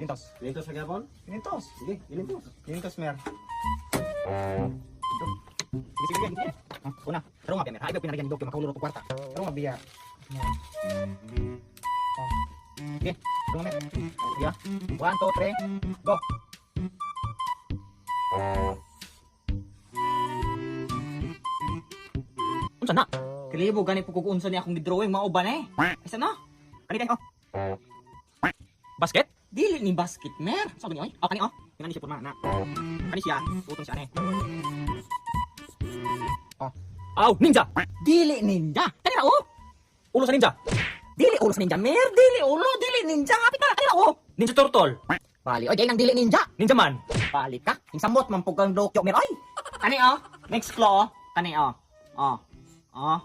Quintos. Lintos sa gapon? Quintos. Sige, lintos. Quintos, mer. Sige, sige, sige. Una, pero nga, mer. Ay, ba pinarigyan ni Dokyo, makahuluro ko kwarta. Pero nga, biya. Sige, pero nga, mer. Sige, 1, 2, 3, go. Unsa na? Kalibo gani po kung unsa ni akong gidrawing mao ba na eh. Isa na? Kani oh. Basket? Dili ni basket, mer. Sabi ni oy. Oh, kani oh. Kani siya purma na. Kani siya, utong siya ni. Oh. Aw, ninja. Dili ninja. Kani ra oh. Ulo sa ninja. Dili ulo sa ninja, mer. Dili ulo, dili ninja. Kapit na kani ra oh. Ninja turtle. Bali, oy, dili nang dili ninja. Ninja man. Bali ka. Ingsamot man pugang Dokyo, mer. Oy. Kani oh. Next claw oh. Kani oh. Oh. Oh.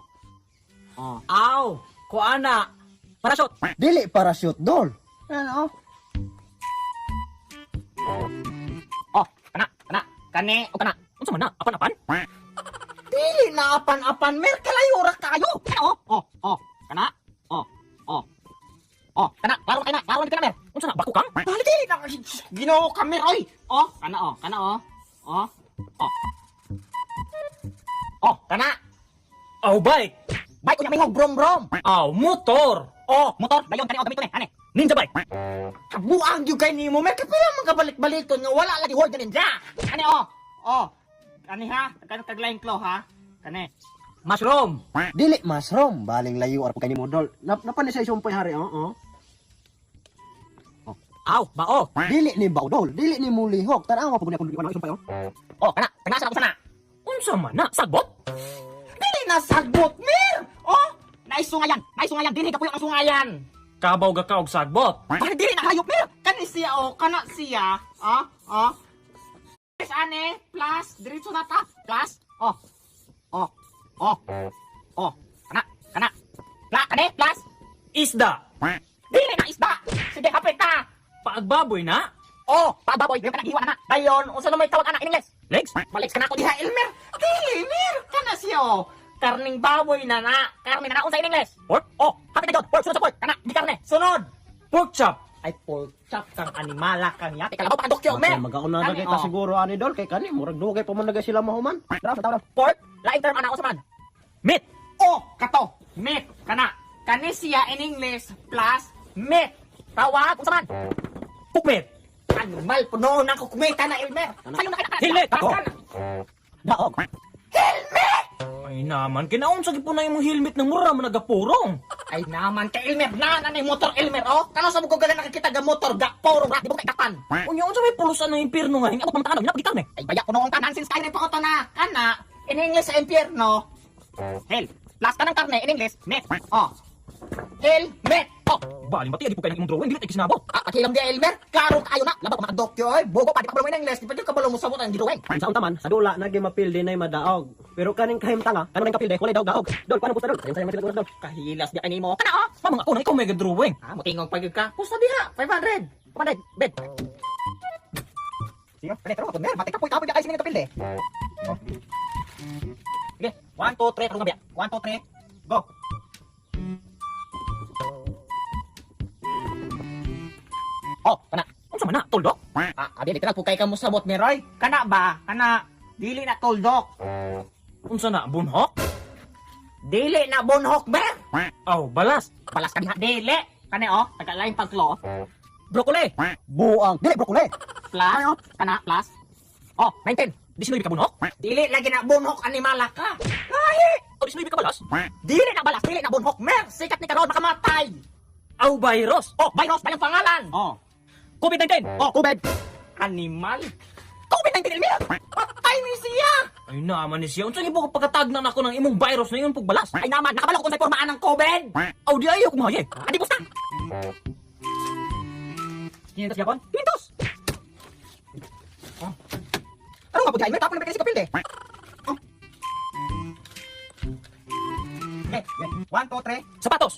Oh. Aw, kuana. Parachute. Dili parachute, dol. Ano? Oh, kana. Kani, o kana. Unsa man na? Apan-apan? Dili na apan-apan, mer kalayo ra kayo. Oh. Kana. Oh. Kana, laro ka na. Laro ka na, mer. Unsa na? Bako kang? Bali dili na. Ginoo ka, mer, oy. Oh, kana. Oh, kana. Aw, bike! Bike unya mihog brom. Aw, motor! Oh, motor, dayon kani gamit ni. Ani. Ninja bike! Buang yung kay nimo, mer kapila man kabalik-baliton nga wala lagi word ninja. Ani oh. Ani ha, kag-line claw ha. Kani. Mushroom. Dili mushroom, baling layo ar pagkani mo, dol. Napan ni sa isumpoy hari, oh. Aw, bao. Dili ni baw, dol. Dili ni mulihok. Tanaw mo pag ni ako isumpay, oh. Oh, kana. Sa na. Unsa man na? Sagbot? Dili na sagbot, mir. Oh, naisungayan. Dili ka puyo ang sungayan. Kabaw ga ka og sagbot. Bakit dili na hayop, mir? Kani siya oh, kana siya. Oh. Plus ane, plus diretso na ta. Plus. Oh. Kana. Kani, plus. Isda! Dili na isda. Sige, hapit ta. Paagbaboy na? Oh, pababoy, yung kanang hiwa na. Dayon, unsa na may tawag ana in English? Legs? Balik ka na ako diha, Elmer. Dili, mir. Kana siya oh. Karning baboy na na. Karne na unsa in English? Pork? Oh, hapit na jud. Pork, sunod sa pork. Kana, di karne. Sunod. Pork chop! Ay, pork chop kang animala kang yate. Kalabaw pa ka Dokyo, Mer. Magauna na kita siguro ani, dol. Kay kani murag dugay pa man sila mahuman. Tawag pork, laing term ana usaman. Meat! Oh, kato. Meat, kana. Kani siya in English plus meat. Tawag usaman. Cook meat! Animal puno ng kukmita na Elmer. Sayo na kana. Helmet! Daog. Ay naman, kinaon sa gipon na imong helmet ng mura mo nagapurong. Ay naman ka Elmer na nanay motor Elmer oh. Kano sa bugo gaga nakikita ga motor ga poro ra di mo kay kapan. Unya, unsa may pulusan ng impyerno nga, abot man tanan, ginapagitan ni. Ay baya kuno ang tanan since kay pa ko to na. Kana in English sa impyerno. Hell, plus kanang karne in English meat. Oh. Helmet. Oh. Bali mati, di po kayo ng imong drawing, dili tayo sinabot. Akilam di Elmer, klaro kayo na. Labak mga Dokyo ay bugo pa di pa in English. Di pa di ka balo mo sabot ang gidrawing. Sa untaman, sa dula nagi mapilde nay madaog. Pero kaning kahimtanga, kanang kapilde, walay daog. Dol, paano pusta dol? Sayang sila dol. Kahilas di kanimo. Kana oh. Mamang ako na ikaw may drawing. Mutingong pagig ka. Pusta diha, 500. Kamanday, bed. Sige, pero ako mer, mati ka puy kapoy kay sinin kapilde. Sige, 1 2 3 tulungan biya. 1 2 3. Go. Oh, kana. Unsa man na, tuldok? Abi literal po kay kamo sabot meroy. Kana ba? Kana dili na tuldok. Unsa na, bunhok? Dili na bonhok ber. Aw, balas. Palas ka diha dili. Kani oh, taga lain pagklo. Broccoli. Buang, dili brokoli. Plus, kana plus. Oh, 19. Di sinoy ka bunhok? Dili lagi na bonhok animala ka. Lahi. O di sinoy ka balas? Dili na balas, dili na bonhok mer. Sikat ni karon makamatay. Aw, virus. Oh, virus pa yung pangalan. Oh. COVID-19. Oh, kubed. Animal. COVID-19 Elmer. Patay ni siya. Ay naman ni siya. Unsa ni po pagkatagnan ako ng imong virus na yun pagbalas? Ay naman, nakabalo ko sa pormaan ng COVID. Aw, di ayaw kumahay. Adi busta. Kinitos yapon? Kinitos. Oh. Ano nga po dyan? May tapon na pagkasi kapilde. Oh. Okay, 1 2 3. Sapatos.